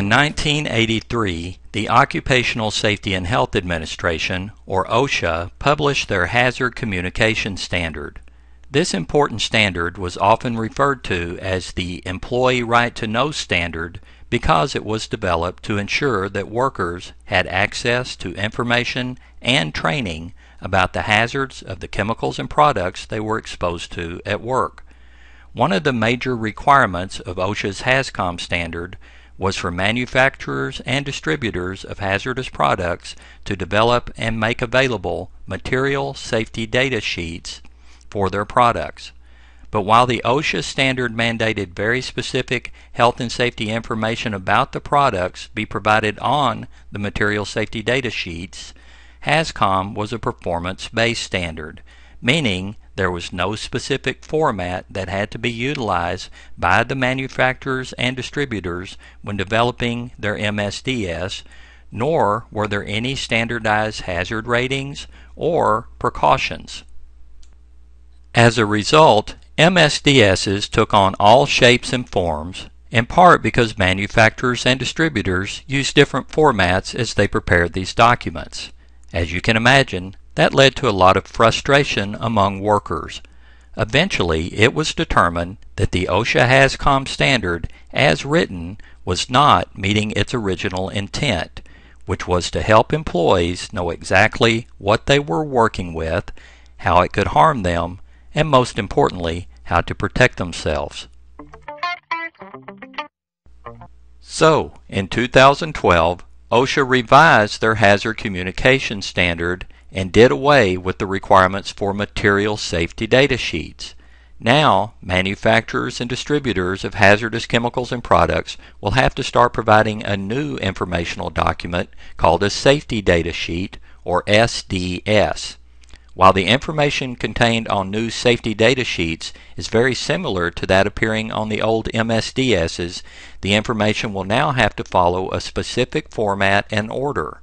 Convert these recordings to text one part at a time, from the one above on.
In 1983, the Occupational Safety and Health Administration, or OSHA, published their Hazard Communication Standard. This important standard was often referred to as the Employee Right to Know Standard because it was developed to ensure that workers had access to information and training about the hazards of the chemicals and products they were exposed to at work. One of the major requirements of OSHA's HAZCOM standard was for manufacturers and distributors of hazardous products to develop and make available material safety data sheets for their products. But while the OSHA standard mandated very specific health and safety information about the products be provided on the material safety data sheets, HAZCOM was a performance-based standard, meaning there was no specific format that had to be utilized by the manufacturers and distributors when developing their MSDS, nor were there any standardized hazard ratings or precautions. As a result, MSDSs took on all shapes and forms, in part because manufacturers and distributors used different formats as they prepared these documents. As you can imagine, that led to a lot of frustration among workers. Eventually, it was determined that the OSHA HAZCOM standard, as written, was not meeting its original intent, which was to help employees know exactly what they were working with, how it could harm them, and most importantly, how to protect themselves. So, in 2012, OSHA revised their hazard communication standard and did away with the requirements for material safety data sheets. Now, manufacturers and distributors of hazardous chemicals and products will have to start providing a new informational document called a Safety Data Sheet, or SDS. While the information contained on new safety data sheets is very similar to that appearing on the old MSDSs, the information will now have to follow a specific format and order.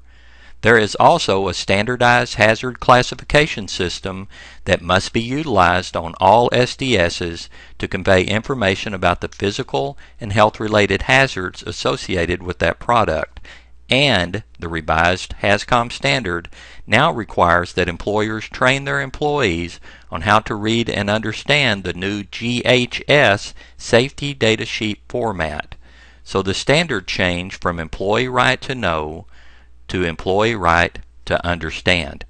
There is also a standardized hazard classification system that must be utilized on all SDSs to convey information about the physical and health-related hazards associated with that product. And the revised HAZCOM standard now requires that employers train their employees on how to read and understand the new GHS Safety Data Sheet format. So the standard changed from Employee Right to Know to Employee Right to Understand.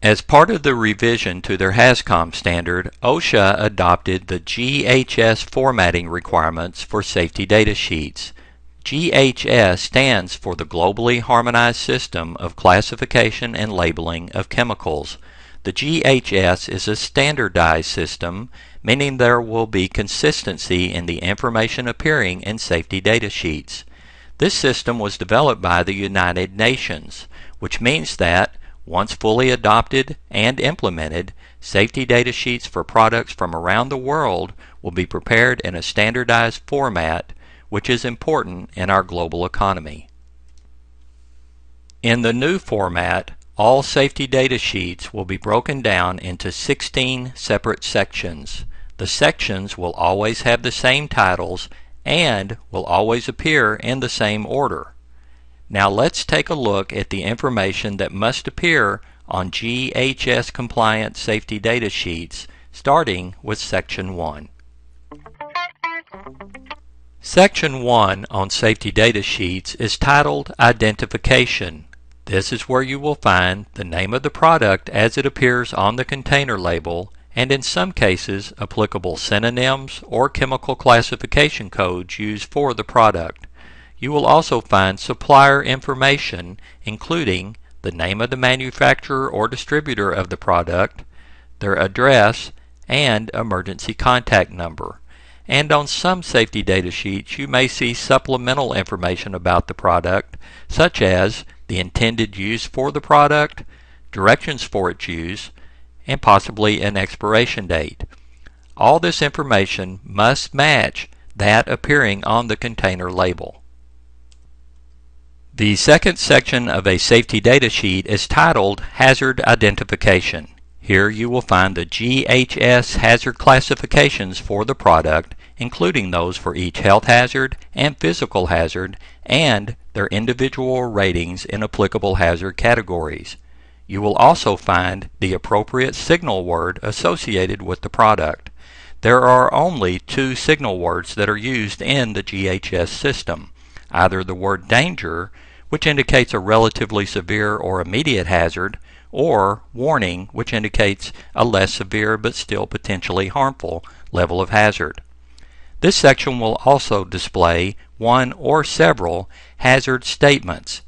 As part of the revision to their HAZCOM standard, OSHA adopted the GHS formatting requirements for safety data sheets. GHS stands for the Globally Harmonized System of Classification and Labeling of Chemicals. The GHS is a standardized system, meaning there will be consistency in the information appearing in safety data sheets. This system was developed by the United Nations, which means that once fully adopted and implemented, safety data sheets for products from around the world will be prepared in a standardized format, which is important in our global economy. In the new format, all safety data sheets will be broken down into 16 separate sections. The sections will always have the same titles and will always appear in the same order. Now let's take a look at the information that must appear on GHS compliant safety data sheets, starting with Section 1. Section 1 on safety data sheets is titled Identification. This is where you will find the name of the product as it appears on the container label, and in some cases applicable synonyms or chemical classification codes used for the product. You will also find supplier information, including the name of the manufacturer or distributor of the product, their address, and emergency contact number. And on some safety data sheets you may see supplemental information about the product, such as the intended use for the product, directions for its use, and possibly an expiration date. All this information must match that appearing on the container label. The second section of a safety data sheet is titled Hazard Identification. Here you will find the GHS hazard classifications for the product, including those for each health hazard and physical hazard, and their individual ratings in applicable hazard categories. You will also find the appropriate signal word associated with the product. There are only two signal words that are used in the GHS system, either the word danger, which indicates a relatively severe or immediate hazard, or warning, which indicates a less severe but still potentially harmful level of hazard. This section will also display one or several hazard statements.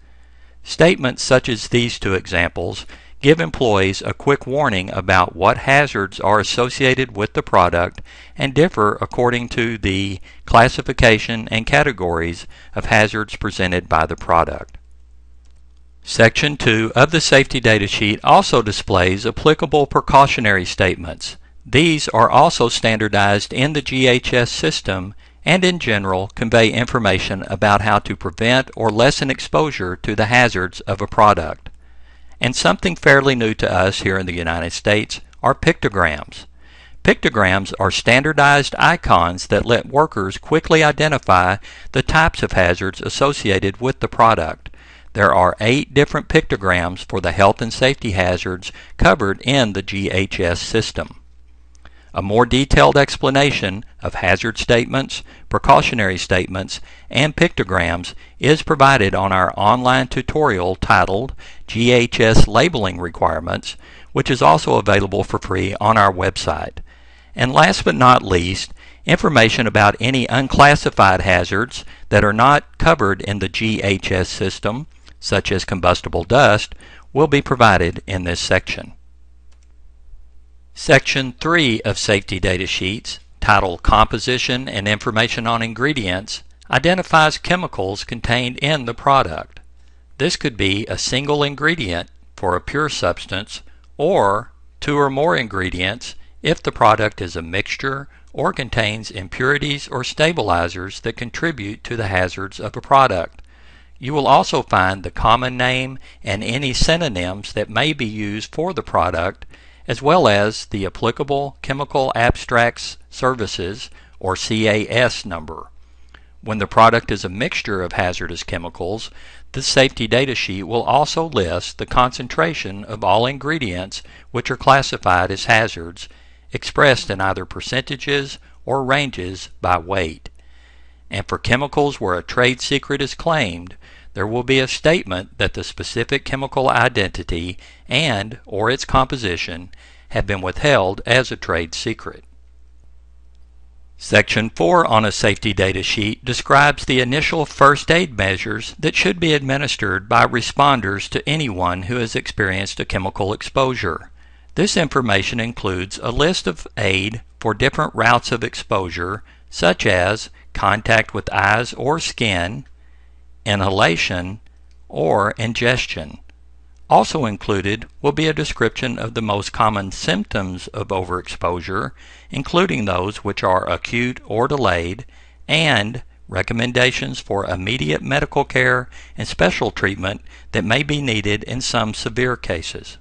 Statements such as these two examples give employees a quick warning about what hazards are associated with the product and differ according to the classification and categories of hazards presented by the product. Section 2 of the safety data sheet also displays applicable precautionary statements. These are also standardized in the GHS system and in general convey information about how to prevent or lessen exposure to the hazards of a product. And something fairly new to us here in the United States are pictograms. Pictograms are standardized icons that let workers quickly identify the types of hazards associated with the product. There are 8 different pictograms for the health and safety hazards covered in the GHS system. A more detailed explanation of hazard statements, precautionary statements, and pictograms is provided on our online tutorial titled GHS Labeling Requirements, which is also available for free on our website. And last but not least, information about any unclassified hazards that are not covered in the GHS system, such as combustible dust, will be provided in this section. Section 3 of Safety Data Sheets, titled Composition and Information on Ingredients, identifies chemicals contained in the product. This could be a single ingredient for a pure substance, or 2 or more ingredients if the product is a mixture or contains impurities or stabilizers that contribute to the hazards of a product. You will also find the common name and any synonyms that may be used for the product, as well as the applicable Chemical Abstracts Services or CAS number. When the product is a mixture of hazardous chemicals, the safety data sheet will also list the concentration of all ingredients which are classified as hazards, expressed in either percentages or ranges by weight. And for chemicals where a trade secret is claimed, there will be a statement that the specific chemical identity and or its composition have been withheld as a trade secret. Section 4 on a safety data sheet describes the initial first aid measures that should be administered by responders to anyone who has experienced a chemical exposure. This information includes a list of aid for different routes of exposure, such as contact with eyes or skin, inhalation, or ingestion. Also included will be a description of the most common symptoms of overexposure, including those which are acute or delayed, and recommendations for immediate medical care and special treatment that may be needed in some severe cases.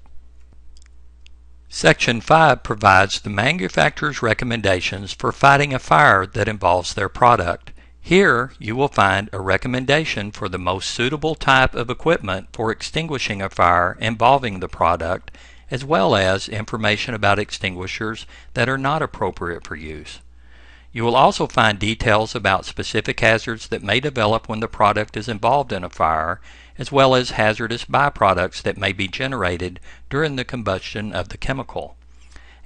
Section 5 provides the manufacturer's recommendations for fighting a fire that involves their product. Here you will find a recommendation for the most suitable type of equipment for extinguishing a fire involving the product, as well as information about extinguishers that are not appropriate for use. You will also find details about specific hazards that may develop when the product is involved in a fire, as well as hazardous byproducts that may be generated during the combustion of the chemical.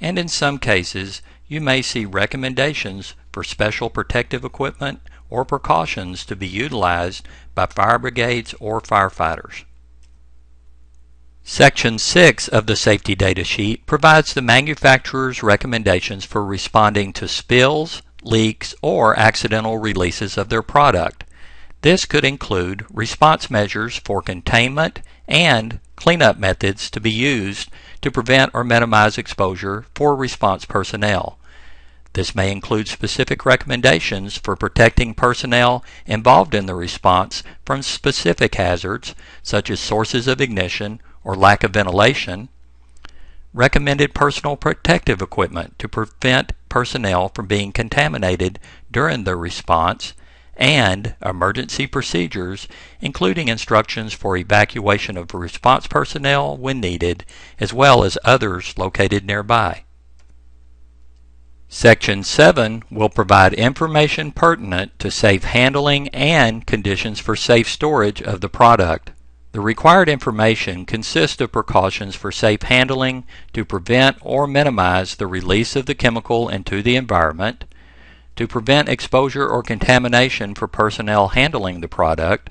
And in some cases, you may see recommendations for special protective equipment or precautions to be utilized by fire brigades or firefighters. Section 6 of the safety data sheet provides the manufacturer's recommendations for responding to spills, leaks, or accidental releases of their product. This could include response measures for containment and cleanup methods to be used to prevent or minimize exposure for response personnel. This may include specific recommendations for protecting personnel involved in the response from specific hazards, such as sources of ignition or lack of ventilation, recommended personal protective equipment to prevent personnel from being contaminated during the response, and emergency procedures, including instructions for evacuation of response personnel when needed, as well as others located nearby. Section 7 will provide information pertinent to safe handling and conditions for safe storage of the product. The required information consists of precautions for safe handling to prevent or minimize the release of the chemical into the environment, to prevent exposure or contamination for personnel handling the product,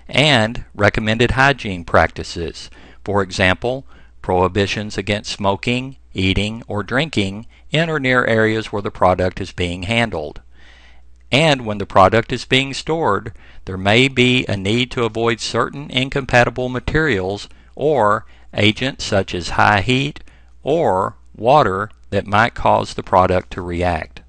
and recommended hygiene practices. For example, prohibitions against smoking, eating, or drinking in or near areas where the product is being handled. And when the product is being stored, there may be a need to avoid certain incompatible materials or agents such as high heat or water that might cause the product to react.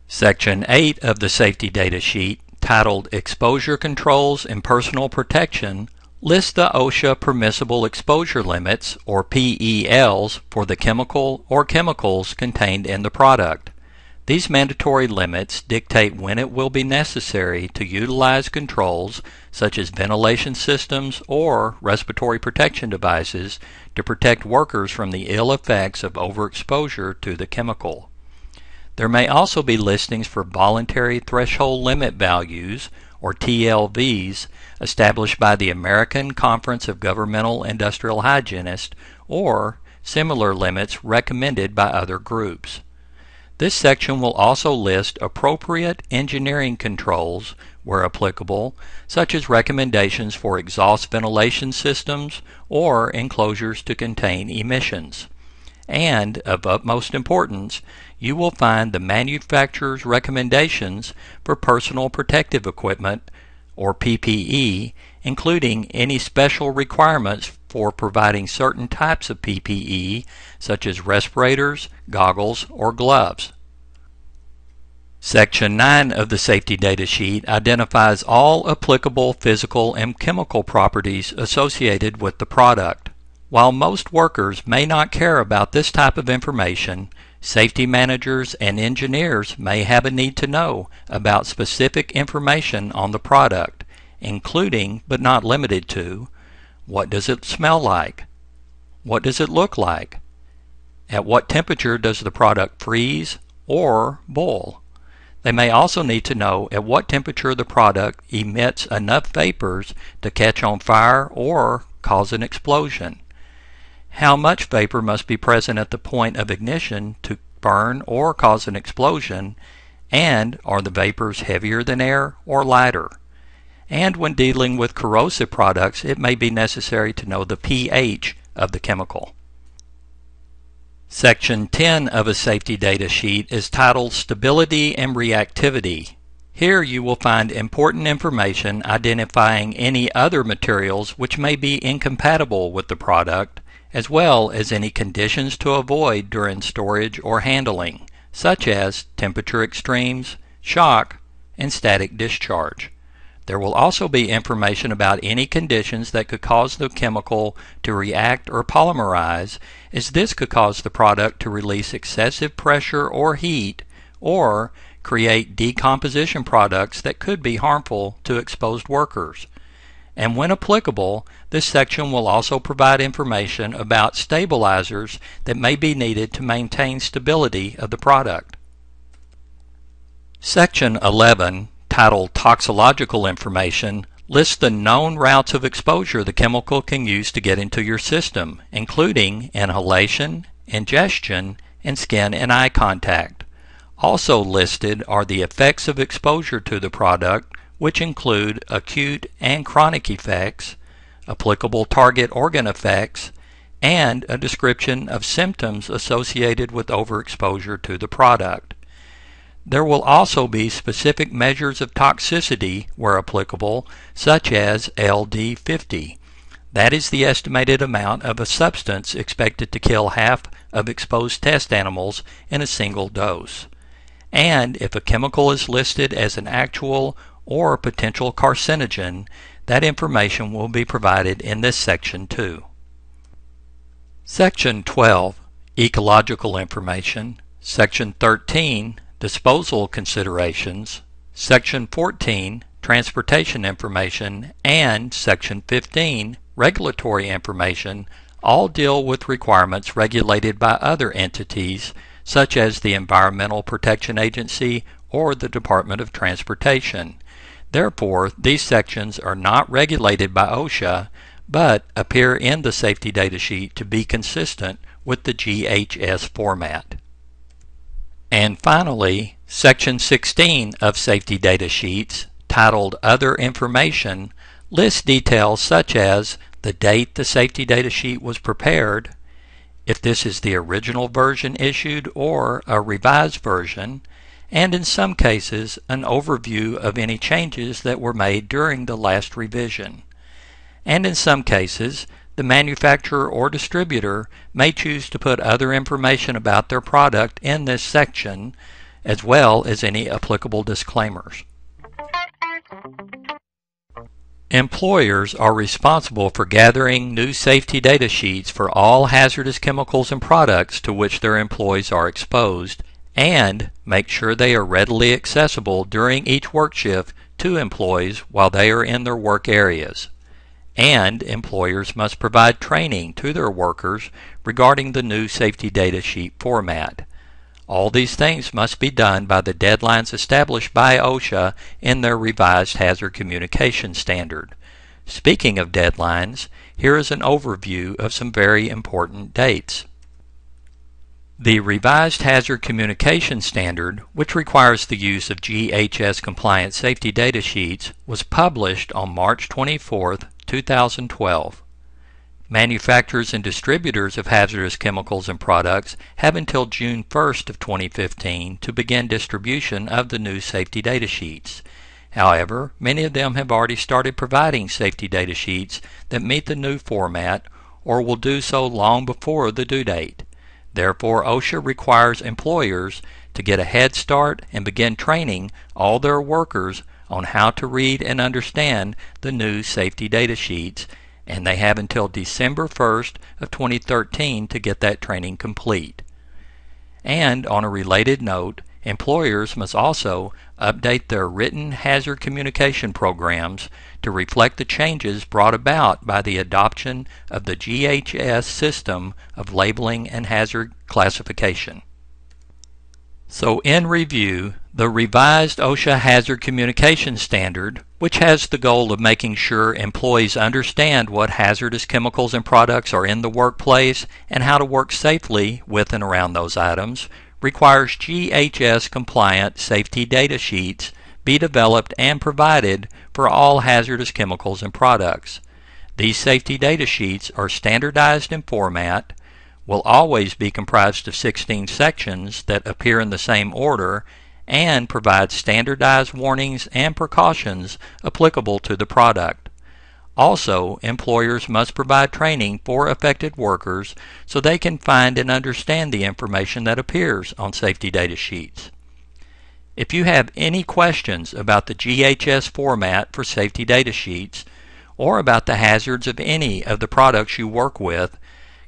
Section 8 of the Safety Data Sheet, titled Exposure Controls and Personal Protection, lists the OSHA permissible exposure limits, or PELs, for the chemical or chemicals contained in the product. These mandatory limits dictate when it will be necessary to utilize controls such as ventilation systems or respiratory protection devices to protect workers from the ill effects of overexposure to the chemical. There may also be listings for voluntary threshold limit values, or TLVs, established by the American Conference of Governmental Industrial Hygienists, or similar limits recommended by other groups. This section will also list appropriate engineering controls, where applicable, such as recommendations for exhaust ventilation systems or enclosures to contain emissions. And, of utmost importance, you will find the manufacturer's recommendations for personal protective equipment, or PPE, including any special requirements for providing certain types of PPE, such as respirators, goggles, or gloves. Section 9 of the Safety Data Sheet identifies all applicable physical and chemical properties associated with the product. While most workers may not care about this type of information, safety managers and engineers may have a need to know about specific information on the product, including but not limited to: what does it smell like? What does it look like? At what temperature does the product freeze or boil? They may also need to know at what temperature the product emits enough vapors to catch on fire or cause an explosion. How much vapor must be present at the point of ignition to burn or cause an explosion, and are the vapors heavier than air or lighter? And when dealing with corrosive products, it may be necessary to know the pH of the chemical. Section 10 of a safety data sheet is titled Stability and Reactivity. Here you will find important information identifying any other materials which may be incompatible with the product, as well as any conditions to avoid during storage or handling, such as temperature extremes, shock, and static discharge. There will also be information about any conditions that could cause the chemical to react or polymerize, as this could cause the product to release excessive pressure or heat, or create decomposition products that could be harmful to exposed workers. And when applicable, this section will also provide information about stabilizers that may be needed to maintain stability of the product. Section 11, titled Toxicological Information, lists the known routes of exposure the chemical can use to get into your system, including inhalation, ingestion, and skin and eye contact. Also listed are the effects of exposure to the product, which include acute and chronic effects, applicable target organ effects, and a description of symptoms associated with overexposure to the product. There will also be specific measures of toxicity where applicable, such as LD50. That is the estimated amount of a substance expected to kill half of exposed test animals in a single dose. And if a chemical is listed as an actual or potential carcinogen, that information will be provided in this section too. Section 12, Ecological Information. Section 13, Disposal Considerations. Section 14, Transportation Information, and Section 15, Regulatory Information, all deal with requirements regulated by other entities such as the Environmental Protection Agency or the Department of Transportation. Therefore, these sections are not regulated by OSHA, but appear in the safety data sheet to be consistent with the GHS format. And finally, Section 16 of Safety Data Sheets, titled Other Information, lists details such as the date the safety data sheet was prepared, if this is the original version issued or a revised version, and in some cases an overview of any changes that were made during the last revision. And in some cases, the manufacturer or distributor may choose to put other information about their product in this section, as well as any applicable disclaimers. Employers are responsible for gathering new safety data sheets for all hazardous chemicals and products to which their employees are exposed, and make sure they are readily accessible during each work shift to employees while they are in their work areas. And employers must provide training to their workers regarding the new safety data sheet format. All these things must be done by the deadlines established by OSHA in their revised hazard communication standard. Speaking of deadlines, here is an overview of some very important dates. The revised hazard communication standard, which requires the use of GHS compliant safety data sheets, was published on March 24, 2012. Manufacturers and distributors of hazardous chemicals and products have until June 1st of 2015 to begin distribution of the new safety data sheets. However, many of them have already started providing safety data sheets that meet the new format or will do so long before the due date. Therefore, OSHA requires employers to get a head start and begin training all their workers on how to read and understand the new safety data sheets, and they have until December 1st of 2013 to get that training complete. And on a related note, employers must also update their written hazard communication programs to reflect the changes brought about by the adoption of the GHS system of labeling and hazard classification. So in review, the revised OSHA Hazard Communication Standard, which has the goal of making sure employees understand what hazardous chemicals and products are in the workplace and how to work safely with and around those items, requires GHS compliant safety data sheets be developed and provided for all hazardous chemicals and products. These safety data sheets are standardized in format, will always be comprised of 16 sections that appear in the same order, and provide standardized warnings and precautions applicable to the product. Also, employers must provide training for affected workers so they can find and understand the information that appears on safety data sheets. If you have any questions about the GHS format for safety data sheets or about the hazards of any of the products you work with,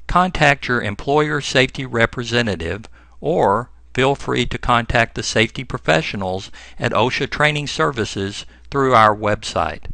contact your employer safety representative or feel free to contact the safety professionals at OSHA Training Services through our website.